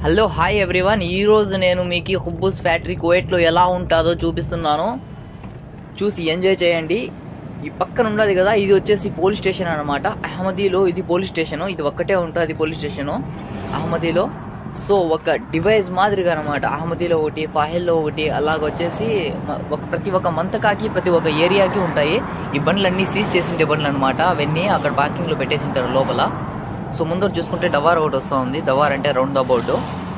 Hello hi everyone, ఈరోజు నేను మీకు హుబ్బూస్ ఫ్యాక్టరీ కువైట్లో ఎలా ఉంటుందో చూపిస్తున్నాను. చూసి ఎంజాయ్ చేయండి. ఈ పక్కన ఉన్నది కదా, ఇది వచ్చేసి పోలీస్ స్టేషన్ అనమాట. అహ్మదీలో ఇది పోలీస్ స్టేషను, ఇది ఒక్కటే ఉంటుంది పోలీస్ స్టేషను అహ్మదీలో. సో ఒక డివైస్ మాదిరిగా అనమాట. అహ్మదీలో ఒకటి, ఫాహిల్లో ఒకటి, అలాగొచ్చేసి ప్రతి ఒక్క మంతకాకి ప్రతి ఒక్క ఏరియాకి ఉంటాయి. ఈ బండ్లన్నీ సీజ్ చేసిండే బండ్లు అనమాట. అవన్నీ అక్కడ పార్కింగ్లో పెట్టేసింటారు లోపల. సో ముందర చూసుకుంటే డవార్ ఒకటి వస్తూ ఉంది. డవార్ అంటే రౌండ్ ద బోర్డు.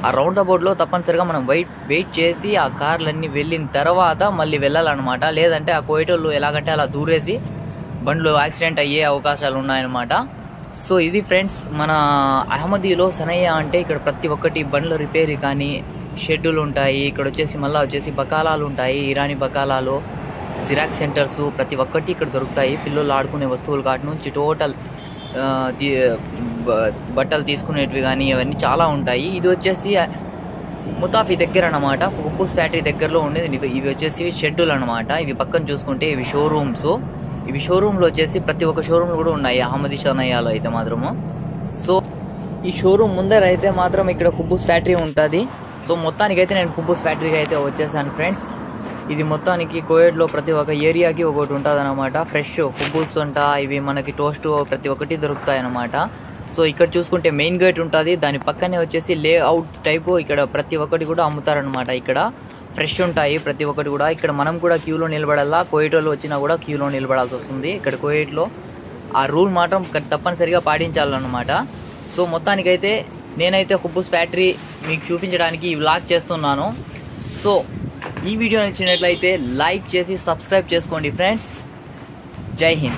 ఆ రౌండ్ ద బోర్డులో తప్పనిసరిగా మనం వెయిట్ చేసి ఆ కార్లన్నీ వెళ్ళిన తర్వాత మళ్ళీ వెళ్ళాలన్నమాట. లేదంటే ఆ కోయటోళ్ళు ఎలాగంటే అలా దూరేసి బండ్లు యాక్సిడెంట్ అయ్యే అవకాశాలు ఉన్నాయన్నమాట. సో ఇది ఫ్రెండ్స్, మన అహ్మదీలో సనయ్య అంటే ఇక్కడ ప్రతి ఒక్కటి బండ్ల రిపేర్ కానీ షెడ్యూల్ ఉంటాయి. ఇక్కడ వచ్చేసి బకాలాలు ఉంటాయి. ఇరానీ బకాలాలు, జిరాక్స్ సెంటర్సు, ప్రతి ఒక్కటి ఇక్కడ దొరుకుతాయి. పిల్లలు ఆడుకునే వస్తువులు కాటి నుంచి టోటల్ బట్టలు తీసుకునేటివి కానీ అవన్నీ చాలా ఉంటాయి. ఇది వచ్చేసి ముతాఫీ దగ్గర అనమాట, హుబ్బూస్ ఫ్యాక్టరీ దగ్గరలో ఉండేది. ఇవి వచ్చేసి షెడ్యూల్ అనమాట. ఇవి పక్కన చూసుకుంటే ఇవి షోరూమ్స్. ఇవి షోరూమ్లో వచ్చేసి ప్రతి ఒక్క షోరూమ్లు కూడా ఉన్నాయి అహ్మదీ సనయ్యాలో అయితే మాత్రము. సో ఈ షోరూమ్ ముందర అయితే మాత్రం ఇక్కడ హుబ్బూస్ ఫ్యాక్టరీ ఉంటుంది. సో మొత్తానికైతే నేను హుబ్బూస్ ఫ్యాక్టరీకి అయితే వచ్చేసాను ఫ్రెండ్స్. ఇది మొత్తానికి కోయట్లో ప్రతి ఒక్క ఏరియాకి ఒకటి ఉంటుంది అనమాట. ఫ్రెష్ హుబ్బూస్ ఉంటా, ఇవి మనకి టోస్ట్ ప్రతి ఒక్కటి దొరుకుతాయి అనమాట. సో ఇక్కడ చూసుకుంటే మెయిన్ గేట్ ఉంటుంది, దాని పక్కనే వచ్చేసి లేఅవుట్ టైపు ఇక్కడ ప్రతి ఒక్కటి కూడా అమ్ముతారనమాట. ఇక్కడ ఫ్రెష్ ఉంటాయి ప్రతి ఒక్కటి కూడా. ఇక్కడ మనం కూడా క్యూలో నిలబడాలా, కోయటోళ్ళు వచ్చినా కూడా క్యూలో నిలబడాల్సి వస్తుంది. ఇక్కడ కోయట్లో ఆ రూల్ మాత్రం తప్పనిసరిగా పాటించాలన్నమాట. సో మొత్తానికైతే నేనైతే హుబ్బూస్ ఫ్యాక్టరీ మీకు చూపించడానికి ఈ వ్లాగ్ చేస్తున్నాను. సో ఈ వీడియో నచ్చినట్లయితే లైక్ చేసి సబ్స్క్రైబ్ చేసుకోండి ఫ్రెండ్స్. జై హింద్.